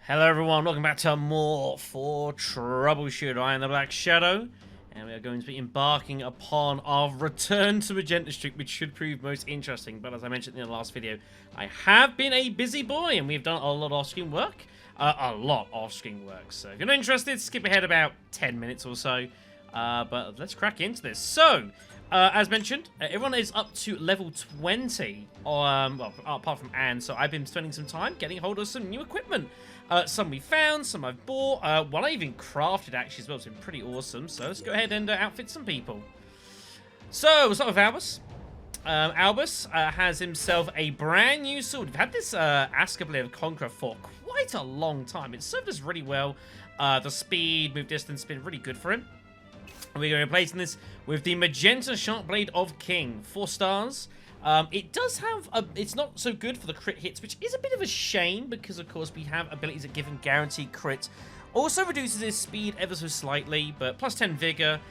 Hello everyone, welcome back to more for Troubleshooter. I am the Black Shadow, and we are going to be embarking upon our return to Magenta Street, which should prove most interesting. But as I mentioned in the last video, I have been a busy boy, and we've done a lot of off-screen work. So if you're not interested, skip ahead about 10 minutes or so. But let's crack into this. So, as mentioned, everyone is up to level 20, well, apart from Anne, so I've been spending some time getting hold of some new equipment. Some we found, some I've bought, one I even crafted actually as well. It's been pretty awesome, so let's go ahead and outfit some people. So, we'll start with Albus. Albus has himself a brand new sword. We've had this Ascablade Conqueror for quite a long time. It served us really well. The speed, move distance, has been really good for him. We're going to be replacing this with the Magenta Sharp Blade of King. 4 stars. It does have it's not so good for the crit hits, which is a bit of a shame because, of course, we have abilities that give him guaranteed crits. Also reduces his speed ever so slightly, but plus 10 vigor,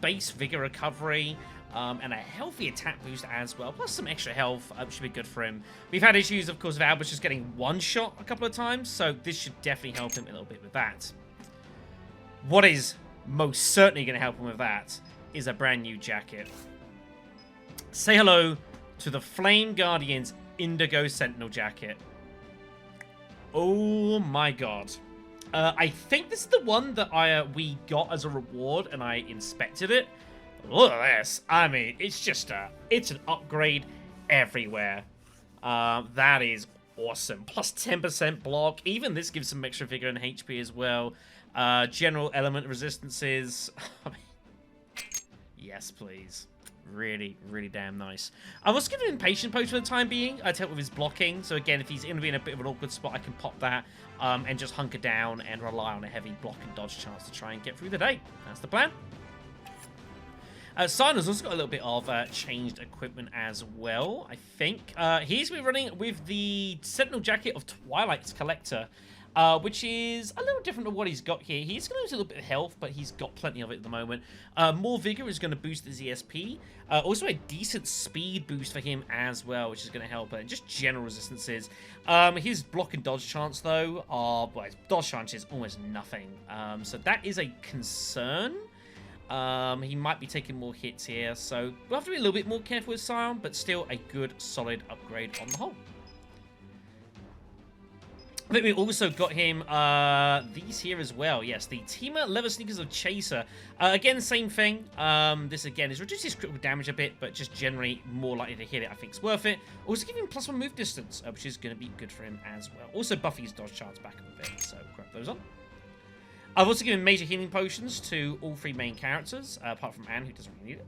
base vigor recovery, and a healthy attack boost as well. Plus some extra health should be good for him. We've had issues, of course, with Albus just getting one shot a couple of times, so this should definitely help him a little bit with that. What is most certainly going to help him with that is a brand new jacket. Say hello to the Flame Guardian's Indigo Sentinel jacket. Oh my god. I think this is the one that we got as a reward and I inspected it. Look at this. I mean, it's just it's an upgrade everywhere. That is awesome. Plus 10% block. Even this gives some extra vigor and HP as well. General element resistances. I mean, yes, please. Really, really damn nice. I was giving him Patient Post for the time being to help with his blocking. So again, if he's going to be in a bit of an awkward spot, I can pop that and just hunker down and rely on a heavy block and dodge chance to try and get through the day. That's the plan. Simon's also got a little bit of changed equipment as well, I think. He's been running with the Sentinel Jacket of Twilight's Collector, which is a little different to what he's got here. He's going to lose a little bit of health, but he's got plenty of it at the moment. More Vigor is going to boost his ESP. Also a decent speed boost for him as well, which is going to help. And just general resistances. His block and dodge chance, though, well, his dodge chance is almost nothing. So that is a concern. He might be taking more hits here, so we'll have to be a little bit more careful with Scion, but still a good, solid upgrade on the whole. I think we also got him these here as well. Yes, the Teamer Leather Sneakers of Chaser. Again, same thing. This, again, is reduces critical damage a bit, but just generally more likely to hit it. I think it's worth it. Also giving him +1 move distance, which is going to be good for him as well. Also buff his dodge chance back up a bit, so grab those on. I've also given major healing potions to all 3 main characters, apart from Anne, who doesn't really need it.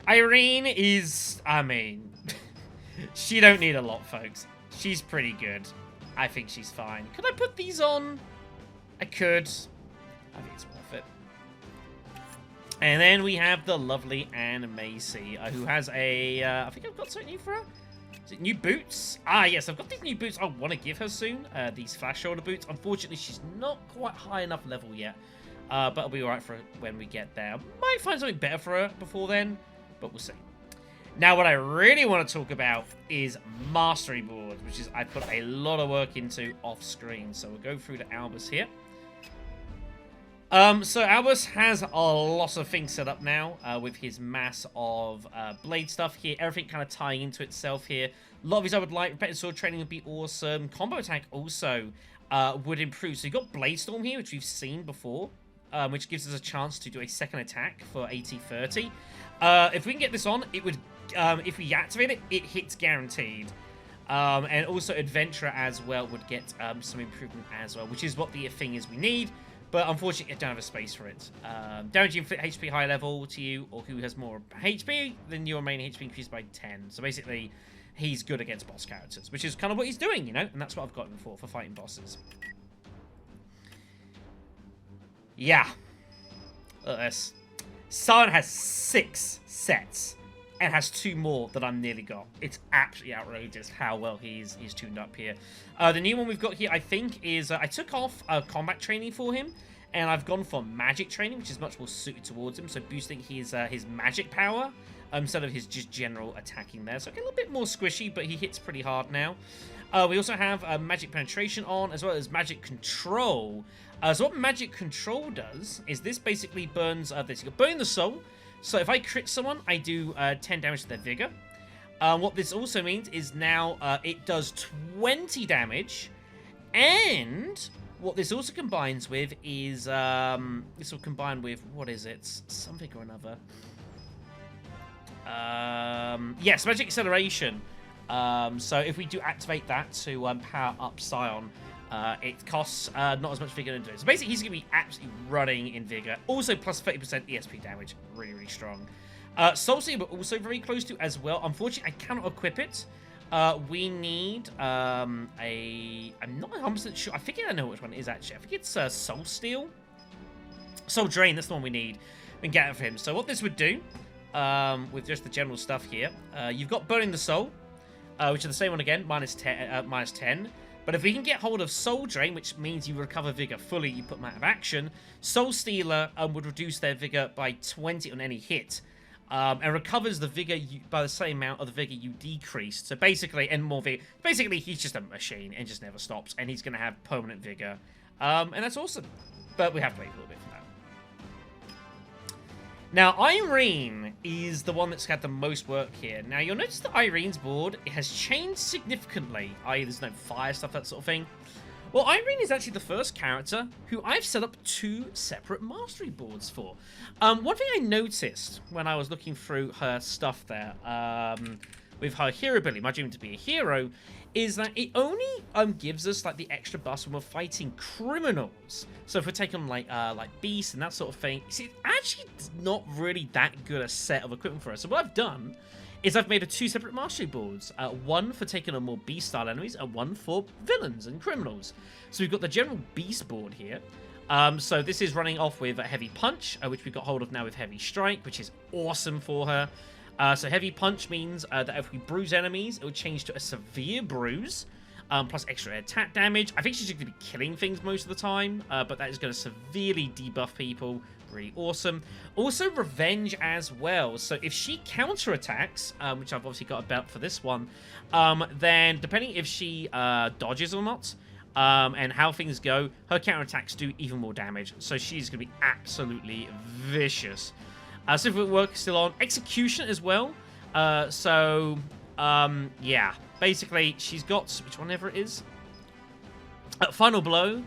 Irene is, I mean, she don't need a lot, folks. She's pretty good. I think she's fine. Could I put these on? I could. I think it's worth it. And then we have the lovely Anne Macy, who has a, I think I've got something new for her. Is it new boots? Ah, yes, I've got these new boots I want to give her soon. These flash shoulder boots. Unfortunately, she's not quite high enough level yet. But it'll be alright for when we get there. Might find something better for her before then, but we'll see. Now, what I really want to talk about is Mastery Board, which is I put a lot of work into off screen. So we'll go through to Albus here. So Albus has a lot of things set up now with his mass of blade stuff here. Everything kind of tying into itself here. A lot of these I would like. Repetitive sword training would be awesome. Combo attack also would improve. So you've got Blade Storm here, which we've seen before, which gives us a chance to do a second attack for AT30. If we can get this on, it would, if we activate it, it hits guaranteed. And also Adventurer as well would get some improvement as well, which is what the thing is we need. But unfortunately, I don't have a space for it. Damage inflict HP high level to you, or who has more HP, then your main HP increased by 10. So basically, he's good against boss characters, which is kind of what he's doing, you know? And that's what I've got him for fighting bosses. Yeah. Look at this. Sion has 6 sets and has 2 more that I'm nearly got. It's absolutely outrageous how well he's tuned up here. The new one we've got here, I think, is I took off combat training for him, and I've gone for magic training, which is much more suited towards him, so boosting his magic power instead of his just general attacking there. So a little bit more squishy, but he hits pretty hard now. We also have magic penetration on, as well as magic control. So what magic control does is this basically burns this. You got burning the soul. So if I crit someone, I do 10 damage to their vigor. What this also means is now it does 20 damage, and what this also combines with is this will combine with, what is it? Something or another. Yes, magic acceleration. So if we do activate that to power up Scion, it costs not as much vigor to do it. So basically, he's going to be absolutely running in vigor. Also, plus 30% ESP damage. Really, really strong. Soul Steal we're also very close to as well. Unfortunately, I cannot equip it. We need I'm not 100% sure. I think I know which one it is, actually. I think it's Soul Steal. Soul Drain, that's the one we need. We can get it for him. So what this would do, with just the general stuff here, you've got Burning the Soul, which is the same one again, minus 10. But if we can get hold of Soul Drain, which means you recover Vigor fully, you put them out of action, Soul Stealer would reduce their Vigor by 20 on any hit. And recovers the Vigor by the same amount of the Vigor you decreased. So basically, and more Vigor. Basically, he's just a machine and just never stops. And he's going to have permanent Vigor. And that's awesome. But we have to wait a little bit for that. Now, Irene is the one that's had the most work here. Now, you'll notice that Irene's board has changed significantly. I.e., there's no fire stuff, that sort of thing. Well, Irene is actually the first character who I've set up 2 separate mastery boards for. One thing I noticed when I was looking through her stuff there, with her hero ability, my dream to be a hero, is that it only gives us like the extra buffs when we're fighting criminals. So if we're taking like beasts and that sort of thing, see, it's actually not really that good a set of equipment for us. So what I've done is I've made 2 separate mastery boards. One for taking on more beast-style enemies, and one for villains and criminals. So we've got the general beast board here. So this is running off with a heavy punch, which we've got hold of now with heavy strike, which is awesome for her. So heavy punch means that if we bruise enemies, it will change to a severe bruise, plus extra attack damage. I think she's going to be killing things most of the time, but that is going to severely debuff people. Really awesome. Also revenge as well. So if she counterattacks, which I've obviously got a belt for this one, then depending if she dodges or not, and how things go, her counterattacks do even more damage. So she's going to be absolutely vicious. Civic work still on. Execution as well. Yeah. Basically, she's got, whichever it is, Final Blow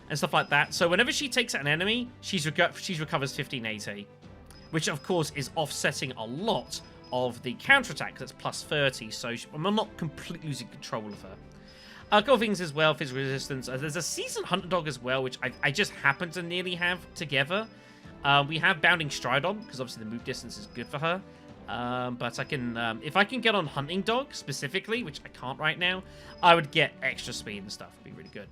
and stuff like that. So whenever she takes out an enemy, she recovers 1580. Which, of course, is offsetting a lot of the counterattack. That's plus 30. So I'm not completely losing control of her. A couple of things as well. Physical resistance. There's a Seasoned Hunter Dog as well, which I just happen to nearly have together. We have Bounding Stride on, because obviously the move distance is good for her. But I can, if I can get on Hunting Dog specifically, which I can't right now, I would get extra speed and stuff. It'd be really good.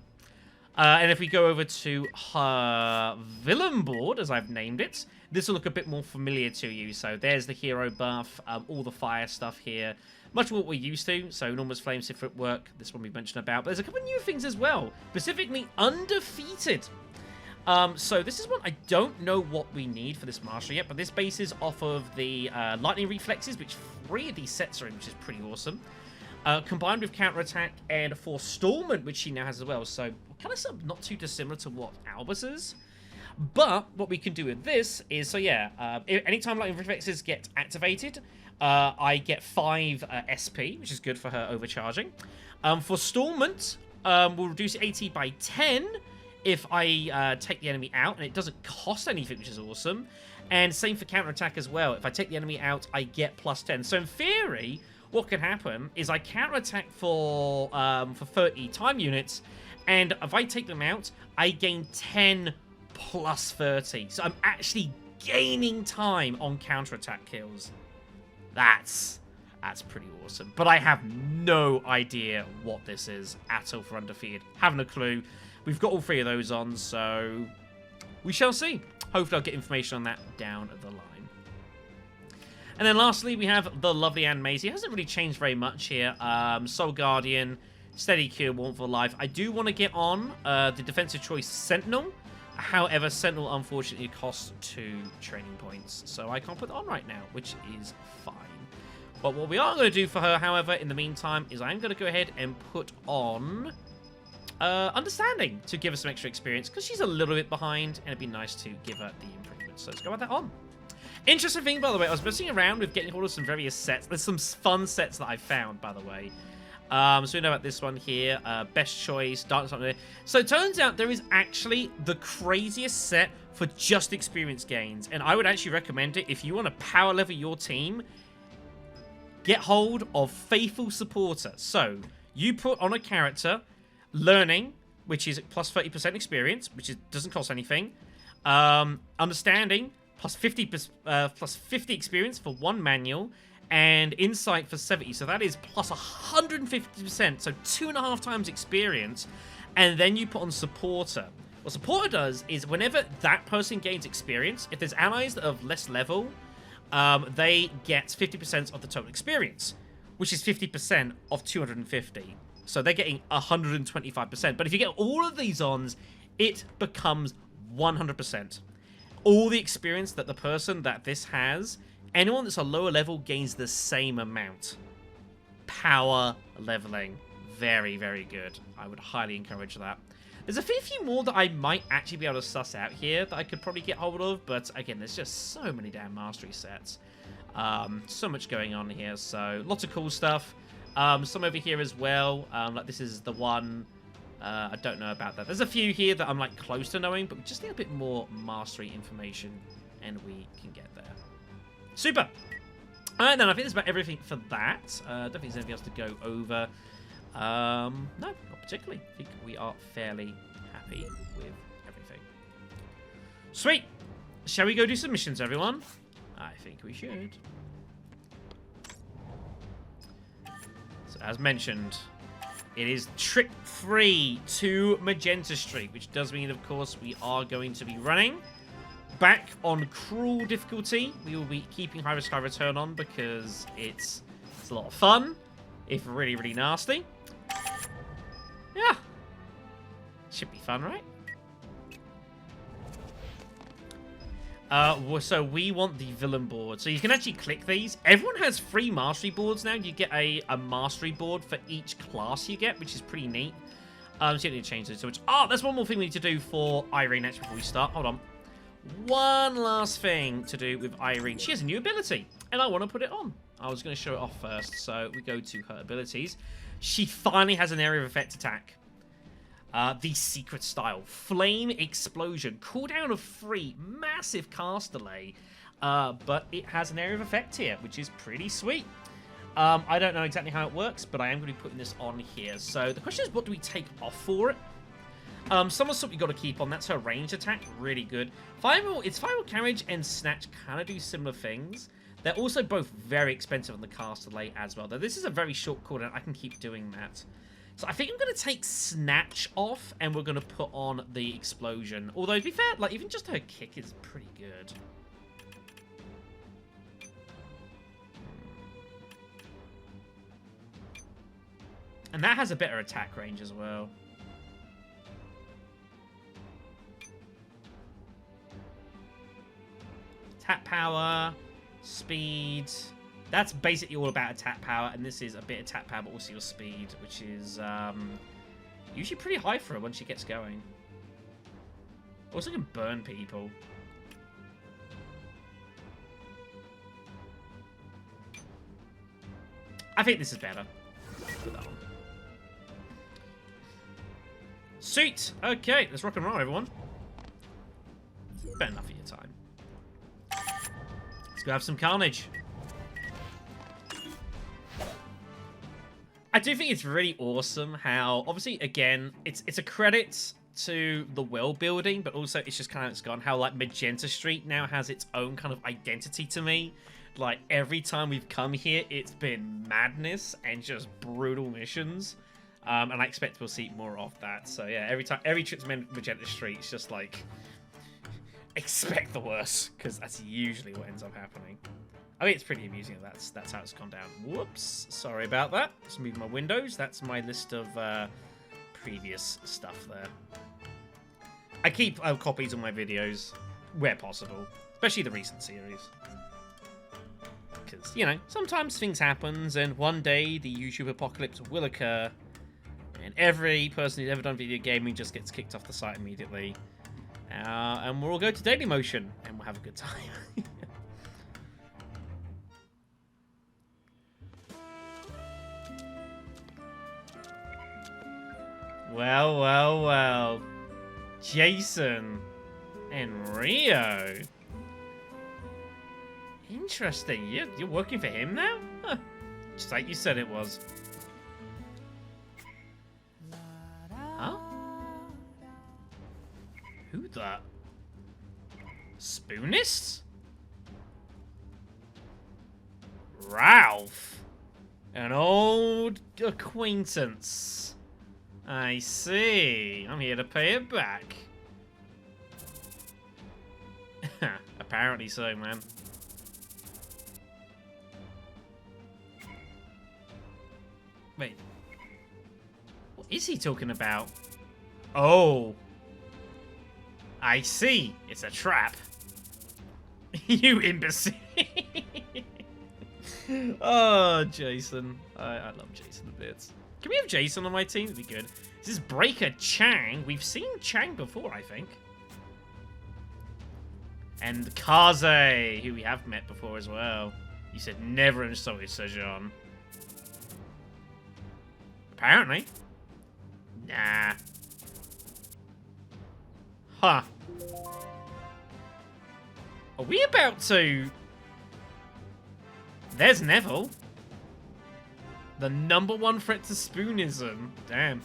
And if we go over to her villain board, as I've named it, this will look a bit more familiar to you. So there's the hero buff, all the fire stuff here. Much more what we're used to. So Enormous Flame, Sifrit work, this one we mentioned about. But there's a couple of new things as well. Specifically, Undefeated. So this is one I don't know what we need for this mastery yet, but this bases off of the lightning reflexes, which 3 of these sets are in, which is pretty awesome. Combined with counterattack and forestallment, which she now has as well. So kind of not too dissimilar to what Albus's. But what we can do with this is, so yeah, anytime lightning reflexes get activated, I get 5 SP, which is good for her overcharging. Forestallment will reduce AT by 10 if I take the enemy out, and it doesn't cost anything, which is awesome. And same for counterattack as well. If I take the enemy out, I get plus 10. So in theory, what can happen is I counterattack for 30 time units, and if I take them out, I gain 10 plus 30. So I'm actually gaining time on counterattack kills. That's pretty awesome. But I have no idea what this is at all for Undefeated. Haven't a clue. We've got all 3 of those on, so we shall see. Hopefully I'll get information on that down the line. And then lastly, we have the lovely Anne Maisie. It hasn't really changed very much here. Soul Guardian, Steady Cure, Warmth for Life. I do want to get on the Defensive Choice Sentinel, However, Sentinel unfortunately costs 2 training points, so I can't put that on right now, which is fine. But what we are going to do for her, however, in the meantime, is I'm going to go ahead and put on Understanding to give her some extra experience, because she's a little bit behind, and it'd be nice to give her the improvement. So let's go with that on. Interesting thing, by the way, I was messing around with getting hold of some various sets. There's some fun sets that I found, by the way. So we know about this one here, Best Choice, Dark something. So it turns out there is actually the craziest set for just experience gains, and I would actually recommend it if you want to power level your team. Get hold of Faithful Supporter. So you put on a character Learning, which is plus 30% experience, which doesn't cost anything. Understanding, plus 50 experience for 1 manual. And Insight for 70. So that is plus 150%. So 2.5 times experience. And then you put on Supporter. What Supporter does is whenever that person gains experience, if there's allies that are of less level, they get 50% of the total experience, which is 50% of 250. So they're getting 125%. But if you get all of these ons, it becomes 100%. All the experience that the person that this has, anyone that's a lower level gains the same amount. Power leveling. Very, very good. I would highly encourage that. There's a few more that I might actually be able to suss out here that I could probably get hold of. But again, there's just so many damn mastery sets. So much going on here. So lots of cool stuff. Some over here as well. Like this is the one. I don't know about that. There's a few here that I'm like close to knowing, but we just need a bit more mastery information, and we can get there. Super. Alright then, I think that's about everything for that. Don't think there's anything else to go over. No, not particularly. I think we are fairly happy with everything. Sweet. Shall we go do some missions, everyone? I think we should. So, as mentioned, it is trip 3 to Magenta Street, which does mean, of course, we are going to be running back on cruel difficulty. We will be keeping high risk, high return on because it's a lot of fun, if really, really nasty. Yeah. Should be fun, right? So we want the villain board. So you can actually click these. Everyone has free mastery boards now. You get a mastery board for each class you get, which is pretty neat. So you don't need to change this so much. Oh, there's one more thing we need to do for Irene next before we start. Hold on. One last thing to do with Irene. She has a new ability, and I want to put it on. I was going to show it off first, so we go to her abilities. She finally has an area of effect attack. The secret style. Flame Explosion. Cooldown of 3. Massive cast delay. But it has an area of effect here, which is pretty sweet. I don't know exactly how it works, but I am going to be putting this on here. So the question is, what do we take off for it? Somersault we got to keep on. That's her ranged attack. Really good. It's Final Carriage and Snatch kind of do similar things. They're also both very expensive on the cast delay as well. Though this is a very short cooldown. I can keep doing that. So I think I'm going to take Snatch off, and we're going to put on the Explosion. Although, to be fair, like even just her kick is pretty good. And that has a better attack range as well. Attack power, speed. That's basically all about attack power, and this is a bit of attack power, but also your speed, which is usually pretty high for her when she gets going. Also can burn people. I think this is better. Put that on. Sweet! Okay, let's rock and roll, everyone. Better enough of your time. Let's go have some carnage. I do think it's really awesome how, obviously, again, it's a credit to the world building, but also it's just kind of, it's gone how, like, Magenta Street now has its own kind of identity to me. Like, every time we've come here, it's been madness and just brutal missions. And I expect we'll see more of that. So, yeah, every trip to Magenta Street, it's just like, expect the worst, because that's usually what ends up happening. I mean, it's pretty amusing. That's how it's gone down. Whoops. Sorry about that. Just move my windows. That's my list of previous stuff there. I keep copies of my videos where possible, especially the recent series. Because, you know, sometimes things happen, and one day the YouTube apocalypse will occur, and every person who's ever done video gaming just gets kicked off the site immediately. And we'll all go to Dailymotion, and we'll have a good time. Well, well, well. Jason and Rio. Interesting. You're working for him now? Huh. Just like you said it was. Huh? Who the? Spoonist? Ralph. An old acquaintance. I see. I'm here to pay it back. Apparently so, man. Wait. What is he talking about? Oh. I see. It's a trap. You imbecile. Oh, Jason. I love Jason a bit. Can we have Jason on my team? That'd be good. This is Breaker Chang. We've seen Chang before, I think. And Kaze, who we have met before as well. You said never insulted Sejan. Apparently. Nah. Huh. Are we about to... There's Neville. The #1 threat to Spoonism. Damn.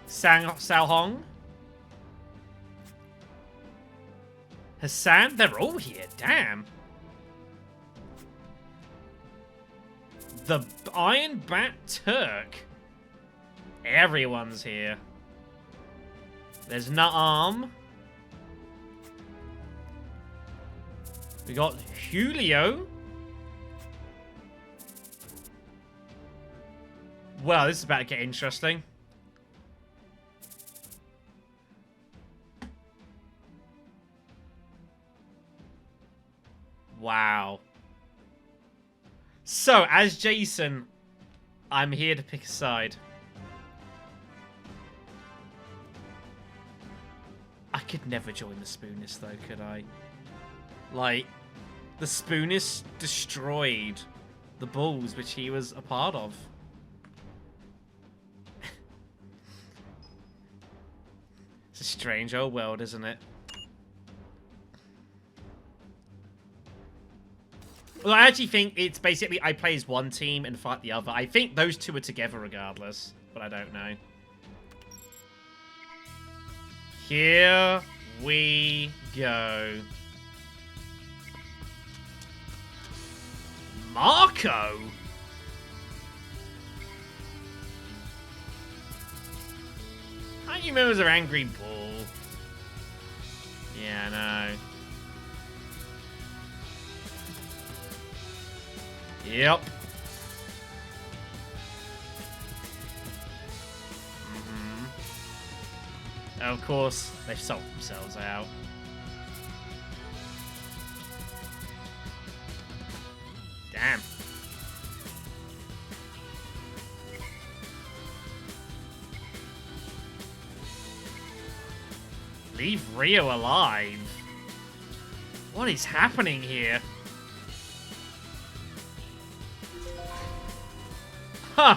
Sao Hong. Hassan. They're all here. Damn. The Iron Bat Turk. Everyone's here. There's Naam. We got Julio. Well, this is about to get interesting. Wow. So, as Jason, I'm here to pick a side. I could never join the Spoonist, though, could I? Like, the Spoonist destroyed the Bulls, which he was a part of. It's a strange old world, isn't it? Well, I actually think it's basically I play as one team and fight the other. I think those two are together regardless, but I don't know. Here we go. Marco? How you members are Angry Bull? Yeah, I know. Yep. Of course, they've sold themselves out. Damn. Leave Rio alive. What is happening here? Huh.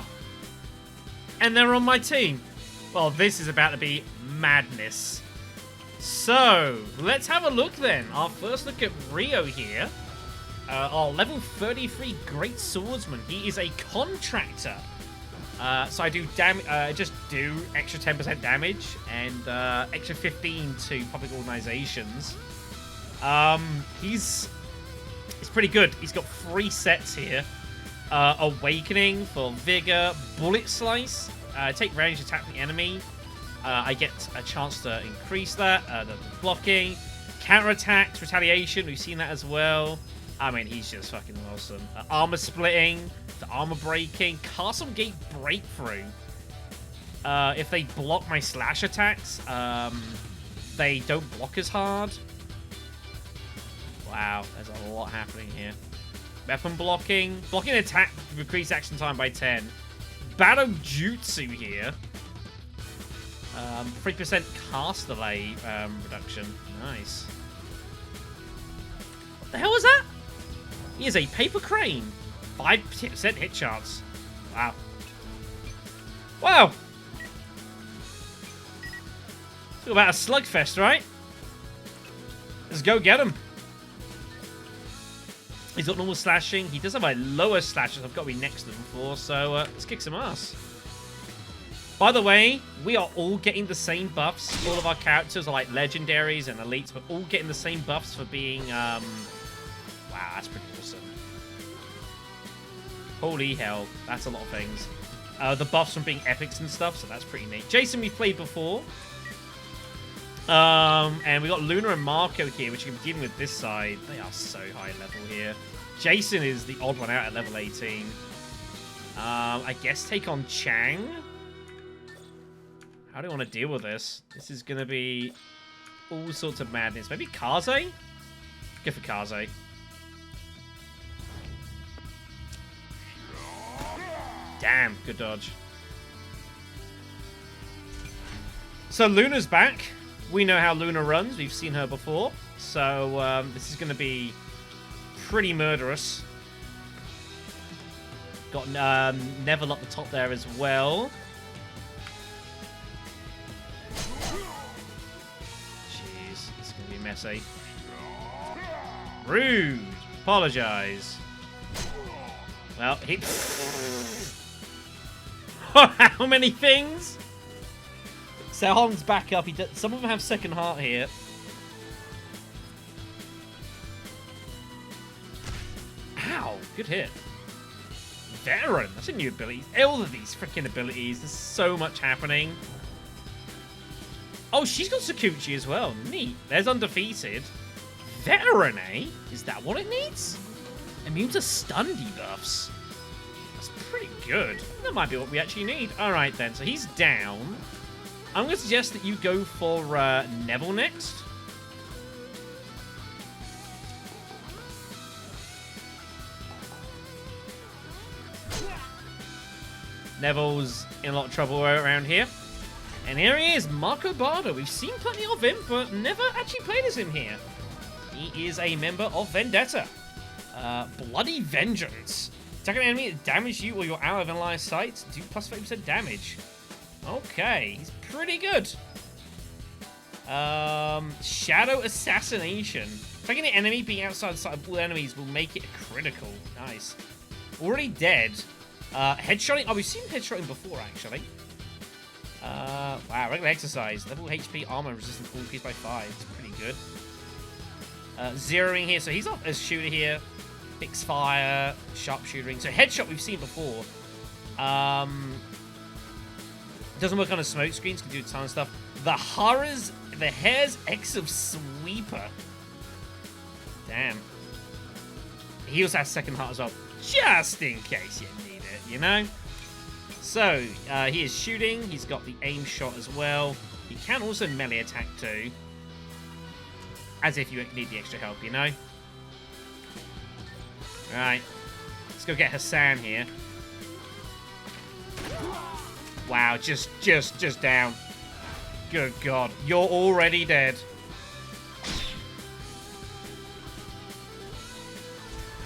And they're on my team. Well, this is about to be madness. So, let's have a look then. Our first look at Rio here. Our level 33 Great Swordsman. He is a contractor. So I do just do extra 10% damage and extra 15 to public organizations. He's pretty good. He's got 3 sets here. Awakening for Vigor, Bullet Slice. Take range attack the enemy. I get a chance to increase that. The blocking, counterattacks, retaliation. We've seen that as well. I mean, he's just fucking awesome. Armor splitting, the armor breaking, Castle Gate breakthrough. if they block my slash attacks, they don't block as hard. Wow, there's a lot happening here. Weapon blocking. Blocking attack increase action time by 10. Battle Jutsu here. 3% cast delay reduction. Nice. What the hell is that? He is a paper crane. 5% hit chance. Wow. Wow. It's all about a slugfest, right? Let's go get him. He's got normal slashing. He does have a lower slash that I've got to be next to him for, so let's kick some ass. By the way, we are all getting the same buffs. All of our characters are like legendaries and elites, but all getting the same buffs for being, wow, that's pretty awesome. Holy hell, that's a lot of things. The buffs from being epics and stuff, so that's pretty neat. Jason we've played before. And we got Luna and Marco here, which you can be dealing with this side. They are so high level here. Jason is the odd one out at level 18. I guess take on Chang. How do I want to deal with this? This is going to be all sorts of madness. Maybe Kaze? Go for Kaze. Damn, good dodge. So Luna's back. We know how Luna runs. We've seen her before. So this is going to be pretty murderous. Got Neville up the top there as well. Jeez, this is going to be messy. Rude. Apologize. Well, he... How many things? Sehong's back up. Some of them have second heart here. Ow, good hit. Veteran, that's a new ability. All of these freaking abilities. There's so much happening. Oh, she's got Sakuchi as well. Neat. There's undefeated. Veteran, eh? Is that what it needs? Immune to stun debuffs. That's pretty good. That might be what we actually need. All right, then. So he's down. I'm going to suggest that you go for Neville next. Neville's in a lot of trouble around here. And here he is, Marco Bardo. We've seen plenty of him, but never actually played as him here. He is a member of Vendetta. Bloody Vengeance. Attack an enemy that damage you or your ally in line of sight. Do plus 50% damage. Okay, he's pretty good. Shadow Assassination. Attacking the enemy being outside the sight of all enemies will make it a critical. Nice. Already dead. Headshotting. Oh, we've seen headshotting before, actually. Wow, regular exercise. Level HP, armor, resistance, all increased by 5. It's pretty good. Zeroing here. So he's up as shooter here. Fixed fire, sharpshooting. So headshot we've seen before. Doesn't work on a smoke screens. Can do a ton of stuff. The Hare's X of Sweeper. Damn. He also has second heart as well. Just in case you need it, you know? So, he is shooting. He's got the aim shot as well. He can also melee attack too. As if you need the extra help, you know? Right. Let's go get Hassan here. Wow, just down. Good God. You're already dead.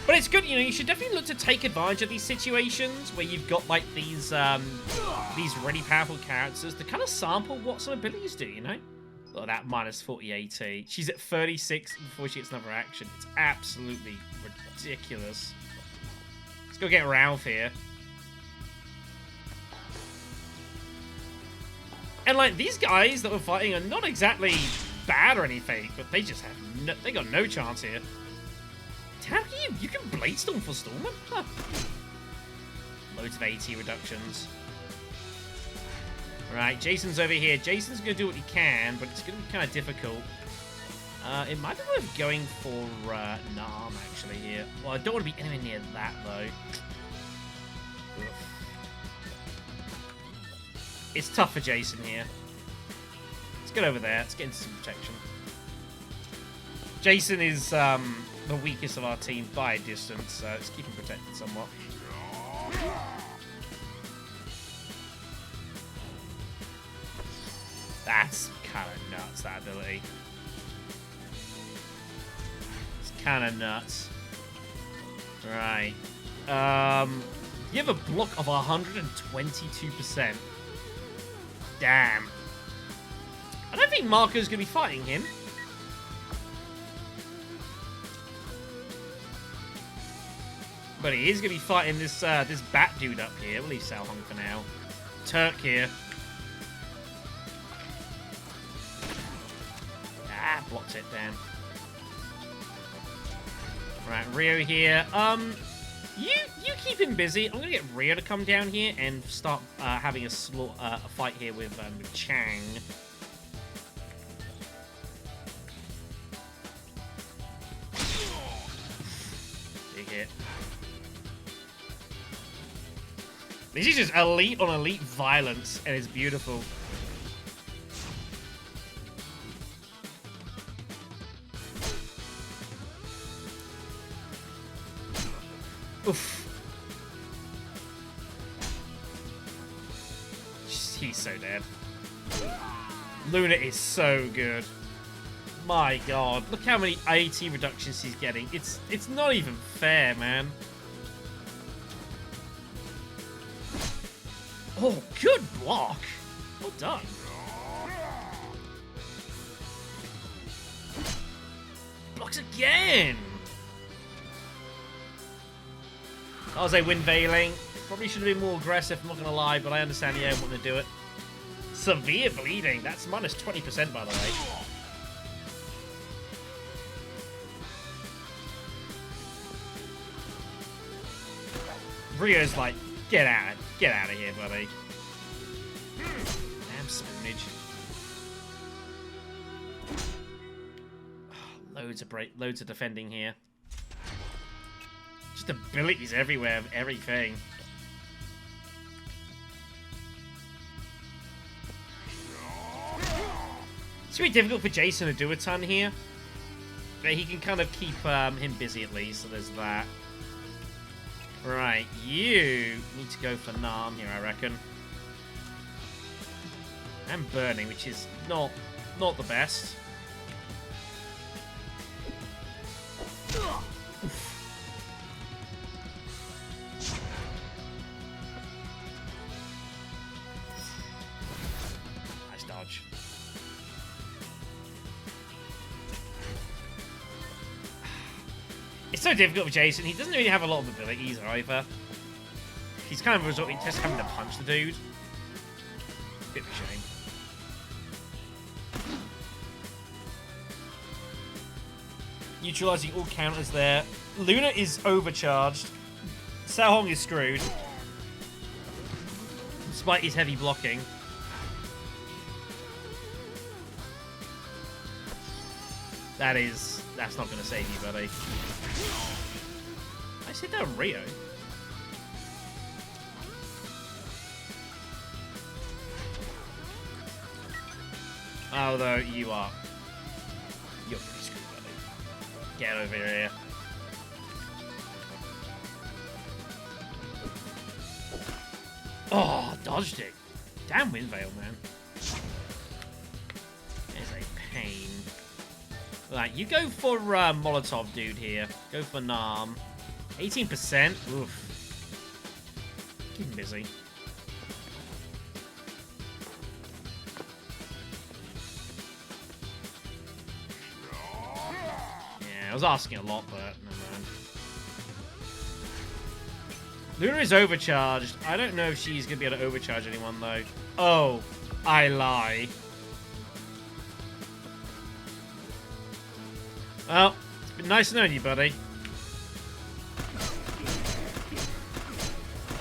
But it's good, you know, you should definitely look to take advantage of these situations where you've got, like, these really powerful characters to kind of sample what some abilities do, you know? Oh, that minus 40 AT. She's at 36 before she gets another action. It's absolutely ridiculous. Let's go get Ralph here. And, like, these guys that we're fighting are not exactly bad or anything, but they just have they got no chance here. How can you can Bladestorm for Stormman? Huh. Loads of AT reductions. Right, Jason's over here. Jason's going to do what he can, but it's going to be kind of difficult. It might be worth going for Nam, actually, here. Well, I don't want to be anywhere near that, though. It's tough for Jason here. Let's get over there. Let's get into some protection. Jason is the weakest of our team by a distance, so let's keep him protected somewhat. That's kind of nuts, that ability. It's kind of nuts. Right. You have a block of 122%. Damn. I don't think Marco's going to be fighting him. But he is going to be fighting this this bat dude up here. We'll leave Sao Hong for now. Turk here. Ah, blocked it, damn. Right, Rio here. You keep him busy. I'm gonna get Rio to come down here and start having a fight here with Chang. Big hit. This is just elite on elite violence, and it's beautiful. Oof. He's so dead. Luna is so good. My god. Look how many AT reductions he's getting. It's not even fair, man. Oh, good block. Well done. Blocks again. I was a wind veiling. Probably should have been more aggressive, I'm not going to lie, but I understand, yeah, I want to do it. Severe bleeding. That's minus 20%, by the way. Rio's like, get out of here, buddy. Damn spoonage. Oh, loads of defending here. Just abilities everywhere of everything. It's really difficult for Jason to do a ton here. But he can kind of keep him busy at least, so there's that. Right, you need to go for Nam here, I reckon. And burning, which is not the best. Nice dodge. It's so difficult with Jason. He doesn't really have a lot of abilities either. He's kind of resorting to just having to punch the dude. Bit of a shame. Neutralizing all counters there. Luna is overcharged. Sao Hong is screwed. Despite his heavy blocking. That's not going to save you, buddy. I said that Rio. Although you're pretty screwed, buddy. Get over here. Oh, dodged it. Damn Wind Veil, man. There's a pain. Right, you go for Molotov, dude, here. Go for Nam. 18%? Oof. Keep him busy. Yeah, I was asking a lot, but never mind. Luna is overcharged. I don't know if she's going to be able to overcharge anyone, though. Oh, I lie. Well, it's been nice knowing you, buddy.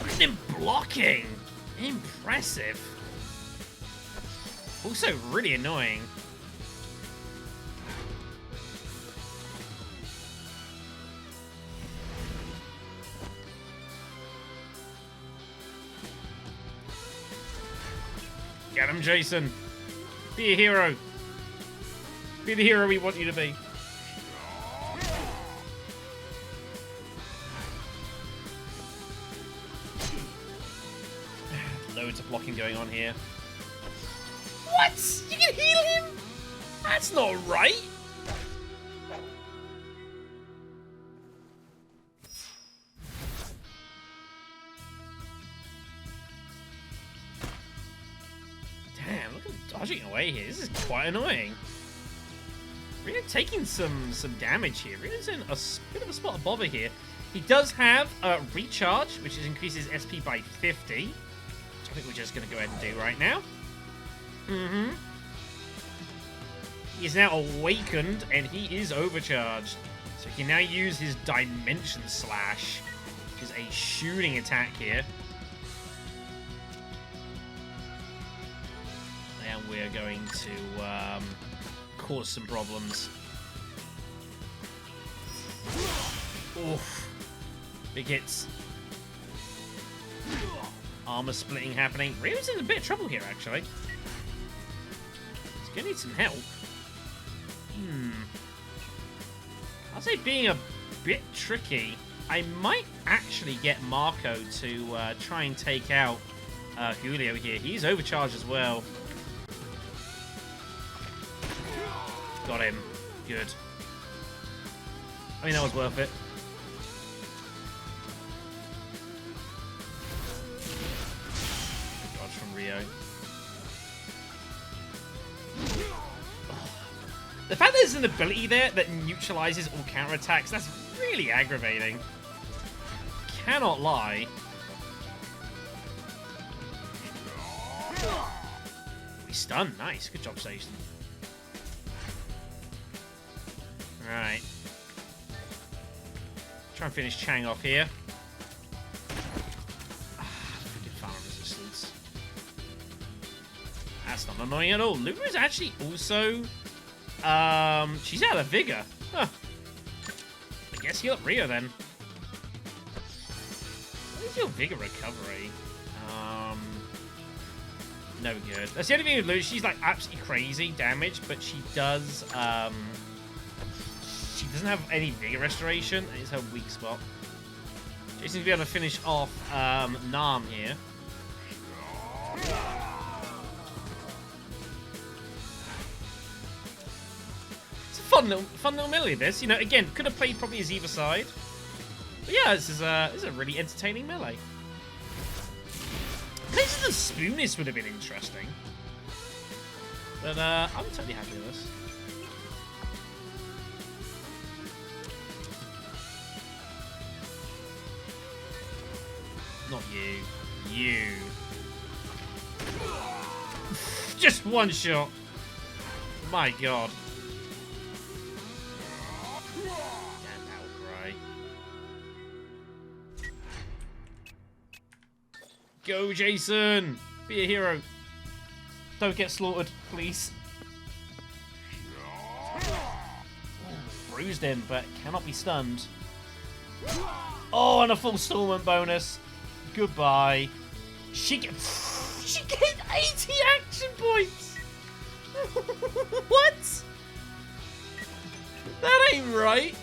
Look at him blocking. Impressive. Also really annoying. Jason. Be a hero. Be the hero we want you to be. Loads of blocking going on here. What? You can heal him? That's not right. Damn, look at him dodging away here. This is quite annoying. Rio taking some damage here. Rio's in a bit of a spot of bother here. He does have a recharge, which increases SP by 50. Which I think we're just going to go ahead and do right now. He is now awakened, and he is overcharged. So he can now use his Dimension Slash, which is a shooting attack here. And we're going to cause some problems. Oof. Big hits. Armor splitting happening. Rio's in a bit of trouble here, actually. He's gonna need some help. I'll say being a bit tricky. I might actually get Marco to try and take out Julio here. He's overcharged as well. Got him. Good. I mean, that was worth it. Good dodge from Rio. The fact there's an ability there that neutralizes all counterattacks, that's really aggravating. Cannot lie. He's stunned. Nice. Good job, Station. Alright. Try and finish Chang off here. Freaking farm resistance. That's not annoying at all. Luna is actually also... she's out of vigor. Huh. I guess heal up Rio then. What is your vigor recovery? No good. That's the only thing with Luna. She's like absolutely crazy damage, but she does, she doesn't have any vigor restoration. It's her weak spot. Jason's gonna be able to finish off Nam here. It's a fun little melee. This, you know, again, could have played probably as either side. But yeah, this is a really entertaining melee. Places the Spoonist would have been interesting. But I'm totally happy with this. Not you. You. Just one shot. My god. Damn outcry. Go, Jason! Be a hero. Don't get slaughtered, please. Bruised him, but cannot be stunned. Oh, and a full Stormant bonus. Goodbye. She gets 80 action points. What? That ain't right.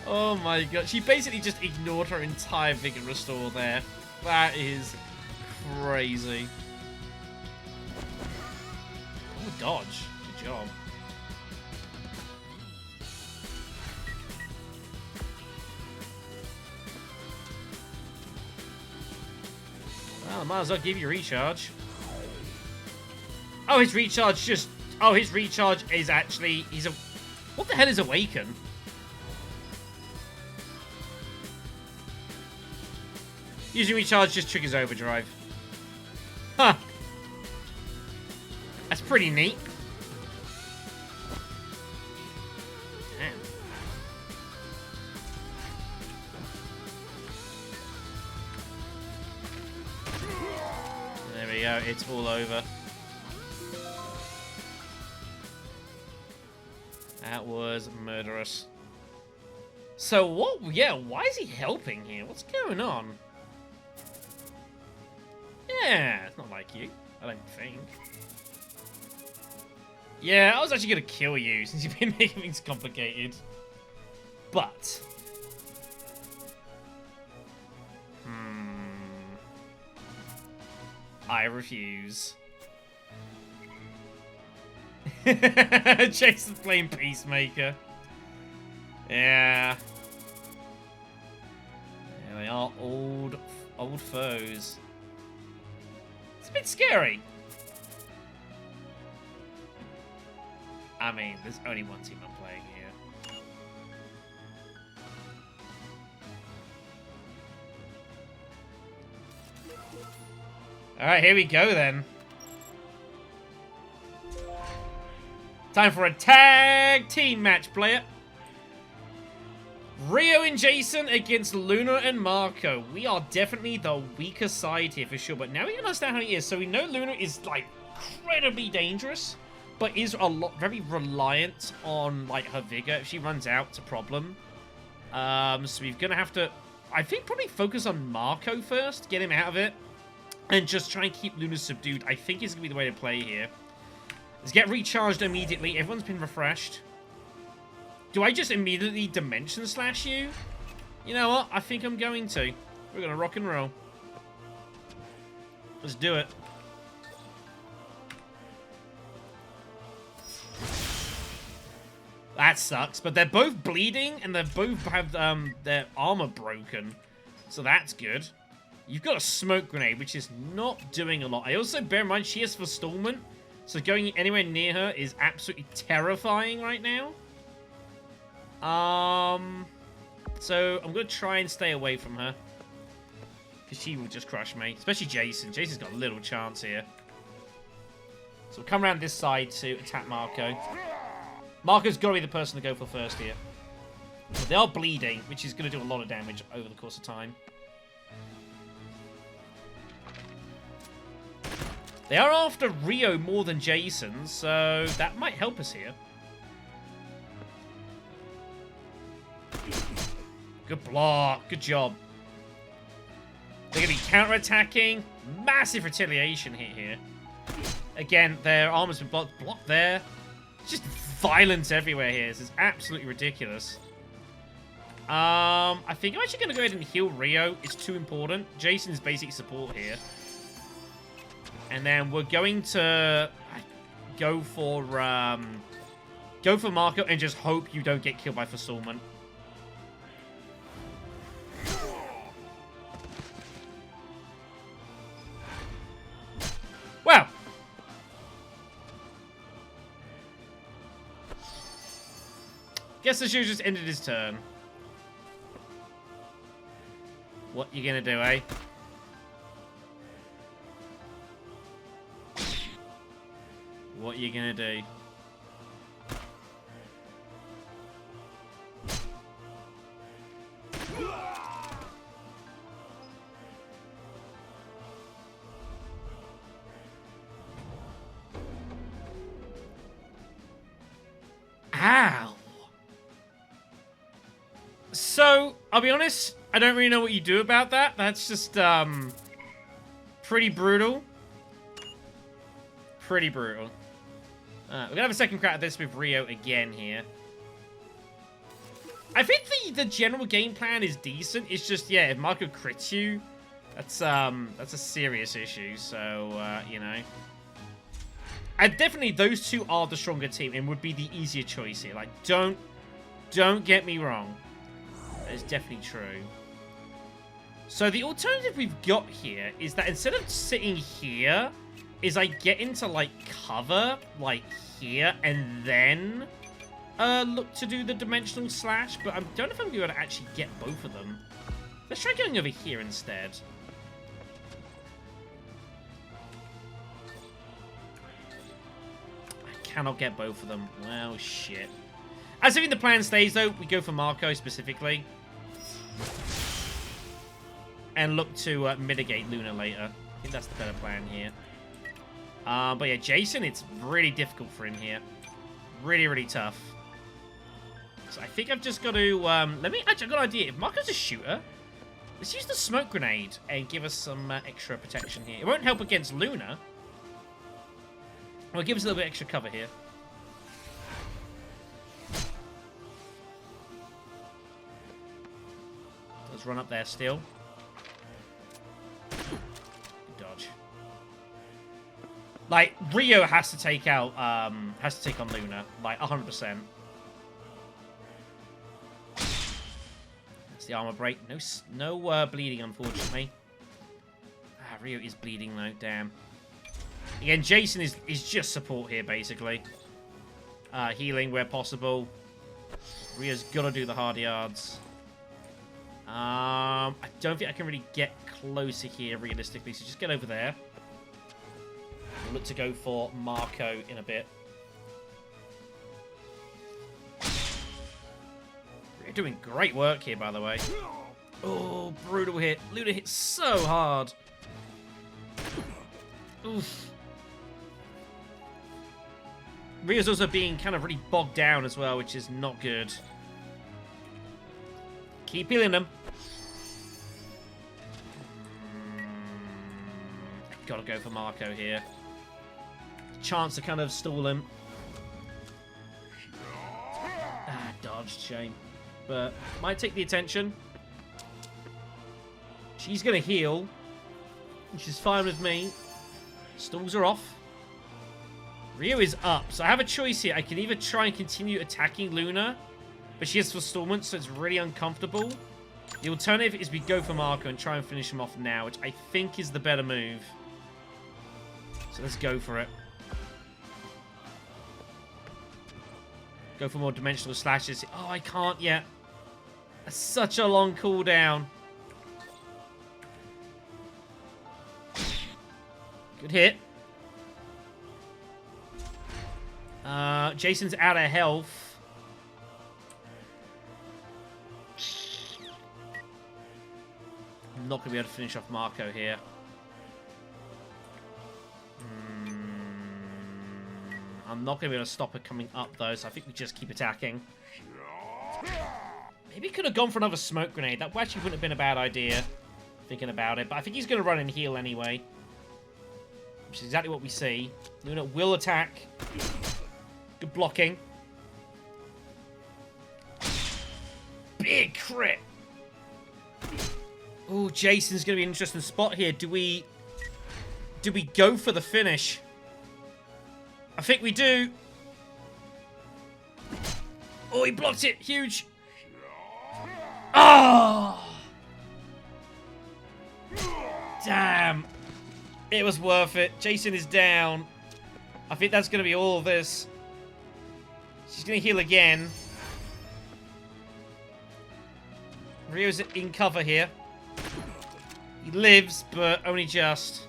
Oh my god. She basically just ignored her entire vigor restore there. That is crazy. Oh, dodge. Good job. Well, I might as well give you recharge. Oh, his recharge just... Oh, his recharge is actually... He's a... What the hell is Awaken? Using recharge just triggers overdrive. Huh. That's pretty neat. Damn. There we go. It's all over. That was murderous. So what? Yeah, why is he helping here? What's going on? Yeah, it's not like you. I don't think. Yeah, I was actually going to kill you since you've been making things complicated. But... I refuse. Jason's playing Peacemaker. Yeah. Yeah, they are old foes. It's a bit scary. I mean, there's only one team I'm playing here. Alright, here we go then. Time for a tag team match, player. Rio and Jason against Luna and Marco. We are definitely the weaker side here for sure, but now we understand how he is. So we know Luna is, like, incredibly dangerous, but is very reliant on, like, her vigor. If she runs out, it's a problem. So we're going to have to, I think, probably focus on Marco first, get him out of it, and just try and keep Luna subdued. I think is going to be the way to play here. Let's get recharged immediately. Everyone's been refreshed. Do I just immediately Dimension Slash you? You know what? I think I'm going to. We're going to rock and roll. Let's do it. That sucks, but they're both bleeding, and they both have their armor broken. So that's good. You've got a smoke grenade, which is not doing a lot. I also, bear in mind, she has Forestallment, so going anywhere near her is absolutely terrifying right now. So I'm going to try and stay away from her. Because she will just crush me. Especially Jason. Jason's got a little chance here. So we'll come around this side to attack Marco. Marco's got to be the person to go for first here. But they are bleeding, which is going to do a lot of damage over the course of time. They are after Rio more than Jason, so that might help us here. Good block. Good job. They're going to be counter-attacking. Massive retaliation hit here. Again, their armor's been blocked. Blocked there. It's just violence everywhere here. This is absolutely ridiculous. I think I'm actually going to go ahead and heal Rio. It's too important. Jason's basic support here. And then we're going to go for Marco and just hope you don't get killed by Forestallment. Wow. Guess the shoe just ended his turn. What you gonna do, eh? What you gonna do? Ow! So, I'll be honest, I don't really know what you do about that. That's just, pretty brutal. Pretty brutal. We're gonna have a second crack at this with Rio again here. I think the general game plan is decent. It's just, yeah, if Marco crits you, that's a serious issue. So, you know. And definitely those two are the stronger team and would be the easier choice here. Like, don't get me wrong. That is definitely true. So the alternative we've got here is that instead of sitting here, is I get into, like, cover, like, here, and then look to do the dimensional slash, but I don't know if I'm going to actually get both of them. Let's try going over here instead. I cannot get both of them. Well, shit. As if the plan stays, though, we go for Marco specifically. And look to mitigate Luna later. I think that's the better plan here. But yeah, Jason, it's really difficult for him here. Really, really tough. So I think I've just got to, actually, I've got an idea. If Marco's a shooter, let's use the smoke grenade and give us some extra protection here. It won't help against Luna, Well, give us a little bit extra cover here. Let's run up there still. Good dodge. Like, Rio has to take out, has to take on Luna. Like, 100%. That's the armor break. No bleeding, unfortunately. Ah, Rio is bleeding, though. Damn. Again, Jason is just support here, basically. Healing where possible. Rio's got to do the hard yards. I don't think I can really get closer here, realistically, so just get over there. We'll look to go for Marco in a bit. We're doing great work here, by the way. Oh, brutal hit. Luna hit so hard. Oof. Rio's also being kind of really bogged down as well, which is not good. Keep healing them. Gotta go for Marco here. Chance to kind of stall him. Ah, dodged, shame. But might take the attention. She's gonna heal, which is fine with me. Stalls are off. Rio is up, so I have a choice here. I can either try and continue attacking Luna, but she has forestallment, so it's really uncomfortable. The alternative is we go for Marco and try and finish him off now, which I think is the better move. So let's go for it. Go for more dimensional slashes. Oh, I can't yet. That's such a long cooldown. Good hit. Jason's out of health. I'm not going to be able to finish off Marco here. I'm not going to be able to stop her coming up, though, so I think we just keep attacking. Maybe could have gone for another smoke grenade. That actually wouldn't have been a bad idea, thinking about it. But I think he's going to run and heal anyway. Which is exactly what we see. Luna will attack. Good blocking. Big crit. Oh, Jason's going to be an interesting spot here. Do we go for the finish? I think we do. Oh, he blocked it. Huge. Oh! Damn. It was worth it. Jason is down. I think that's going to be all of this. She's going to heal again. Rio's in cover here. He lives, but only just.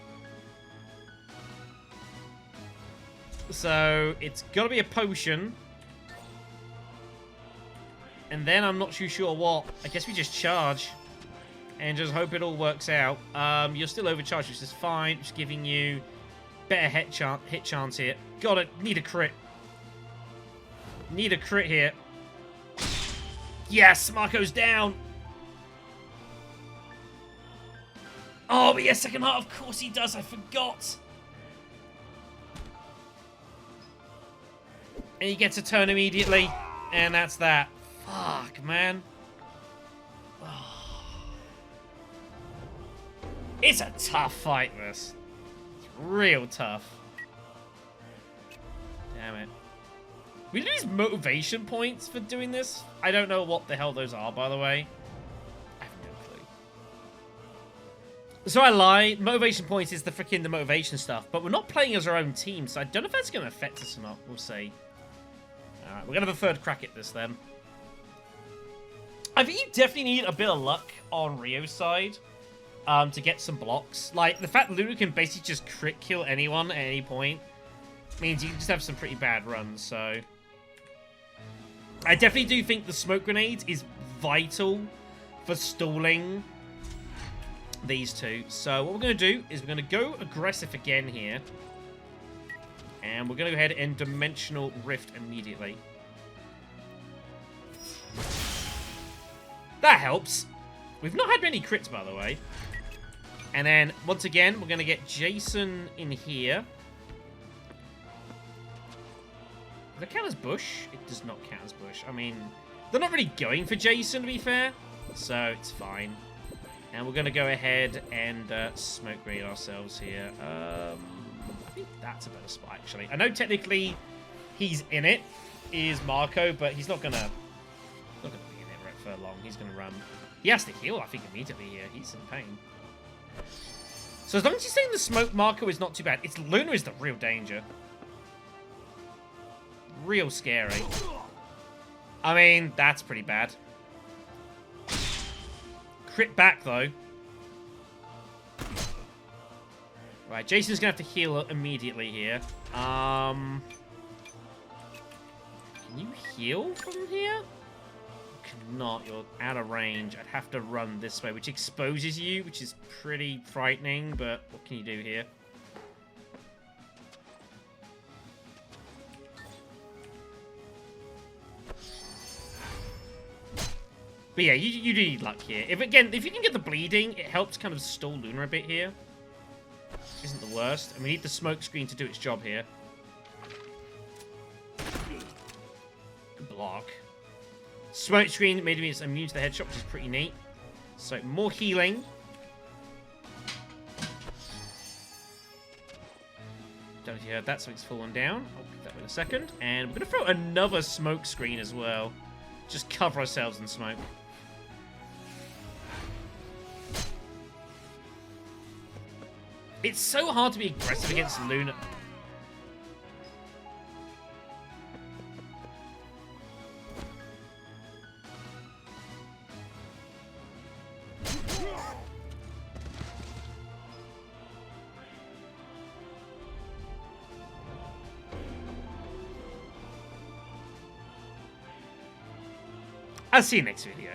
So, it's got to be a potion. And then I'm not too sure what. I guess we just charge. And just hope it all works out. You're still overcharged, which is fine. Just giving you better hit chance here. Got it. Need a crit. Need a crit here. Yes, Marco's down. Oh, but yeah, second heart. Of course he does. I forgot. And he gets a turn immediately. And that's that. Fuck, man. Oh. It's a tough fight, this. It's real tough. Damn it. We lose motivation points for doing this? I don't know what the hell those are, by the way. I have no clue. So I lied. Motivation points is the motivation stuff. But we're not playing as our own team, so I don't know if that's going to affect us or not. We'll see. Alright, we're going to have a third crack at this then. I think you definitely need a bit of luck on Rio's side to get some blocks. Like, the fact that Luna can basically just crit kill anyone at any point means you can just have some pretty bad runs, so... I definitely do think the smoke grenade is vital for stalling these two. So what we're going to do is we're going to go aggressive again here. And we're going to go ahead and Dimensional Rift immediately. That helps. We've not had many crits, by the way. And then, once again, we're going to get Jason in here. Does it count as bush? It does not count as bush. I mean, they're not really going for Jason, to be fair. So, it's fine. And we're going to go ahead and smoke grenade ourselves here. I think that's a better spot, actually. I know technically he's in it, is Marco, but he's not going to be in it for long. He's going to run. He has to heal, I think, immediately here. He's in pain. So as long as he's saying the smoke Marco is not too bad. It's Luna is the real danger. Real scary. I mean, that's pretty bad. Crit back, though. Right, Jason's going to have to heal immediately here. Can you heal from here? Cannot. You're out of range. I'd have to run this way, which exposes you, which is pretty frightening, but what can you do here? But yeah, you do need luck here. If you can get the bleeding, it helps kind of stall Luna a bit here. Isn't the worst. And we need the smoke screen to do its job here. Good block. Smoke screen made me immune to the headshot, which is pretty neat. So more healing. Don't know if you heard that, something's fallen down. I'll pick that in a second. And we're going to throw another smoke screen as well. Just cover ourselves in smoke. It's so hard to be aggressive against Luna. I'll see you next video.